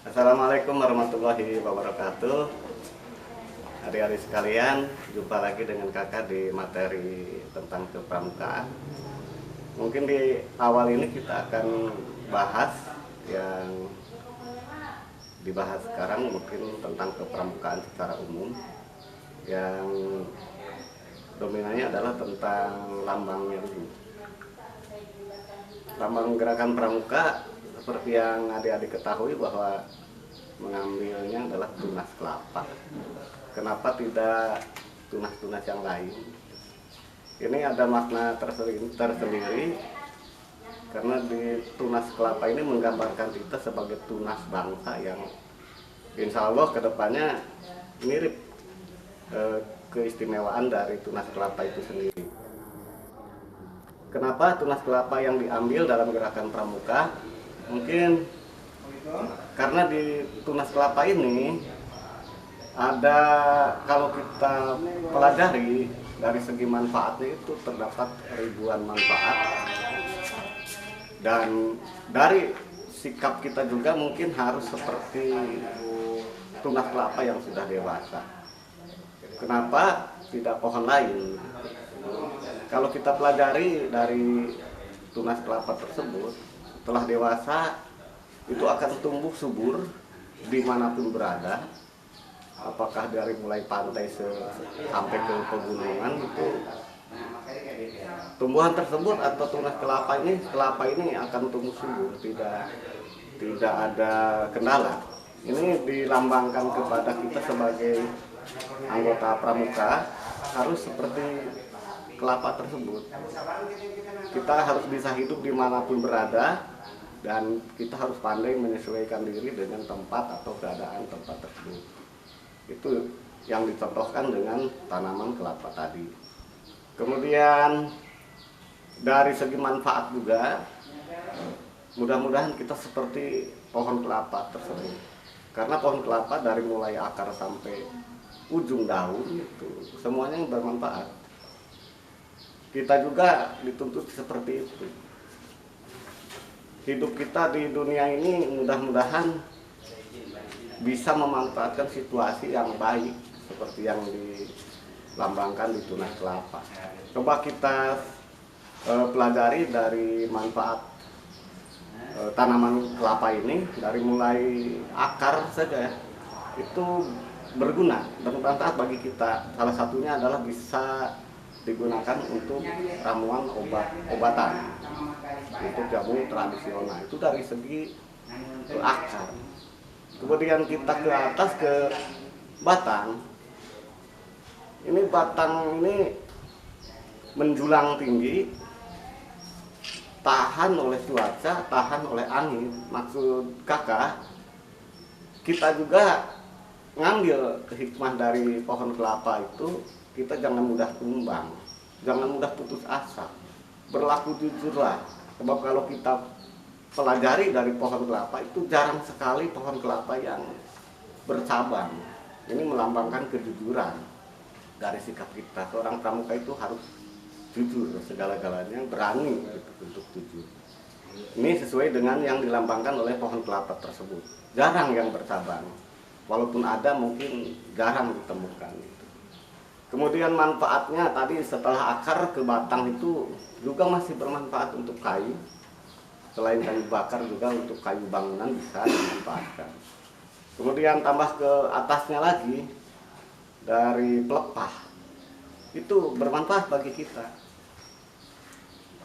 Assalamualaikum warahmatullahi wabarakatuh. Adik-adik sekalian, jumpa lagi dengan kakak di materi tentang kepramukaan. Mungkin di awal ini kita akan bahas yang dibahas sekarang, mungkin tentang kepramukaan secara umum, yang dominannya adalah tentang lambangnya dulu. Lambang gerakan pramuka seperti yang adik-adik ketahui bahwa mengambilnya adalah tunas kelapa. Kenapa tidak tunas-tunas yang lain? Ini ada makna tersendiri karena di tunas kelapa ini menggambarkan kita sebagai tunas bangsa yang insya Allah kedepannya mirip keistimewaan dari tunas kelapa itu sendiri. Kenapa tunas kelapa yang diambil dalam gerakan pramuka? Mungkin karena di tunas kelapa ini ada, kalau kita pelajari dari segi manfaatnya itu terdapat ribuan manfaat, dan dari sikap kita juga mungkin harus seperti tunas kelapa yang sudah dewasa. Kenapa tidak pohon lain? Kalau kita pelajari dari tunas kelapa tersebut, setelah dewasa itu akan tumbuh subur dimanapun berada. Apakah dari mulai pantai sampai ke pegunungan, itu tumbuhan tersebut atau tunas kelapa ini akan tumbuh subur, tidak ada kendala. Ini dilambangkan kepada kita sebagai anggota pramuka harus seperti kelapa tersebut. Kita harus bisa hidup dimanapun berada, dan kita harus pandai menyesuaikan diri dengan tempat atau keadaan tempat tersebut. Itu yang dicontohkan dengan tanaman kelapa tadi. Kemudian dari segi manfaat juga, mudah-mudahan kita seperti pohon kelapa tersebut. Karena pohon kelapa dari mulai akar sampai ujung daun itu semuanya bermanfaat. Kita juga dituntut seperti itu. Hidup kita di dunia ini mudah-mudahan bisa memanfaatkan situasi yang baik seperti yang dilambangkan di tunas kelapa. Coba kita pelajari dari manfaat tanaman kelapa ini, dari mulai akar saja itu berguna, bermanfaat bagi kita. Salah satunya adalah bisa digunakan untuk ramuan obatan, untuk jamu tradisional. Itu dari segi akar. Kemudian kita ke atas ke batang. Ini batang ini menjulang tinggi, tahan oleh cuaca, tahan oleh angin. Maksud kakak, kita juga ngambil hikmah dari pohon kelapa itu, kita jangan mudah tumbang, jangan mudah putus asa, berlaku jujurlah. Sebab kalau kita pelajari dari pohon kelapa itu jarang sekali pohon kelapa yang bercabang. Ini melambangkan kejujuran dari sikap kita. Seorang pramuka itu harus jujur segala-galanya, berani untuk jujur. Ini sesuai dengan yang dilambangkan oleh pohon kelapa tersebut. Jarang yang bercabang, walaupun ada mungkin jarang ditemukan. Kemudian manfaatnya tadi setelah akar ke batang itu juga masih bermanfaat untuk kayu. Selain kayu bakar juga untuk kayu bangunan bisa dimanfaatkan. Kemudian tambah ke atasnya lagi dari pelepah, itu bermanfaat bagi kita.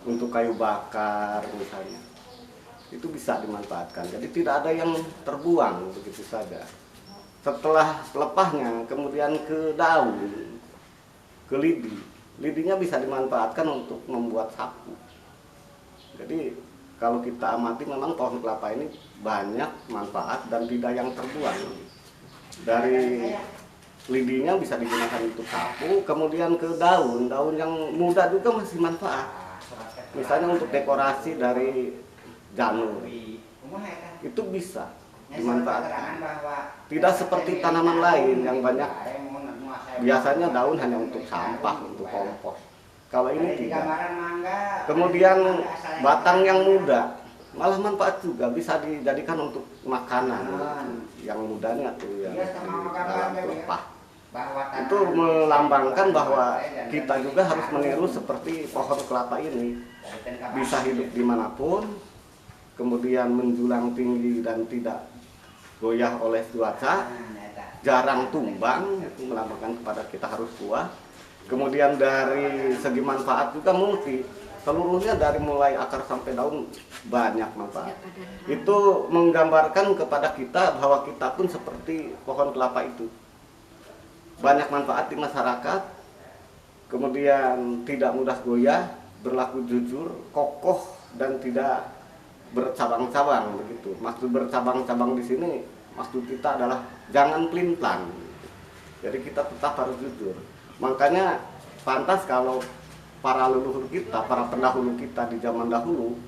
Untuk kayu bakar misalnya, itu bisa dimanfaatkan. Jadi tidak ada yang terbuang begitu saja. Setelah pelepahnya kemudian ke daun, ke lidinya bisa dimanfaatkan untuk membuat sapu. Jadi kalau kita amati memang pohon kelapa ini banyak manfaat dan tidak yang terbuang. Dari lidinya bisa digunakan untuk sapu, kemudian ke daun yang muda juga masih manfaat. Misalnya untuk dekorasi dari janur, itu bisa dimanfaatkan. Tidak seperti tanaman lain yang banyak, biasanya daun hanya untuk sampah, untuk kompos. Kalau ini tidak. Kemudian batang yang muda malah manfaat juga, bisa dijadikan untuk makanan yang mudanya tuh yang di dalam pelepah. Itu melambangkan bahwa kita juga harus meniru seperti pohon kelapa ini, bisa hidup dimanapun, kemudian menjulang tinggi dan tidak goyah oleh cuaca, jarang tumbang, itu melambangkan kepada kita harus kuat. Kemudian dari segi manfaat juga multi, seluruhnya dari mulai akar sampai daun banyak manfaat. Itu menggambarkan kepada kita bahwa kita pun seperti pohon kelapa itu, banyak manfaat di masyarakat, kemudian tidak mudah goyah, berlaku jujur, kokoh, dan tidak bercabang-cabang begitu. Maksud bercabang-cabang di sini, maksud kita adalah jangan pelin-pelan. Jadi kita tetap harus jujur. Makanya pantas kalau para leluhur kita, para pendahulu kita di zaman dahulu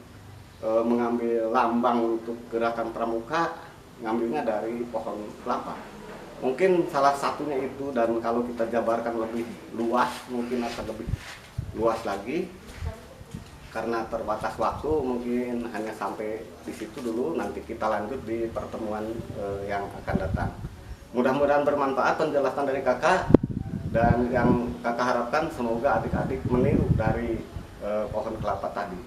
mengambil lambang untuk gerakan pramuka, ngambilnya dari pohon kelapa. Mungkin salah satunya itu, dan kalau kita jabarkan lebih luas mungkin akan lebih luas lagi. Karena terbatas waktu mungkin hanya sampai di situ dulu, nanti kita lanjut di pertemuan yang akan datang. Mudah-mudahan bermanfaat penjelasan dari kakak, dan yang kakak harapkan semoga adik-adik meniru dari pohon kelapa tadi.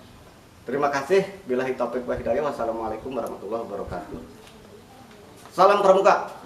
Terima kasih. Billahi taufiq wal hidayah. Wassalamualaikum warahmatullahi wabarakatuh. Salam pramuka.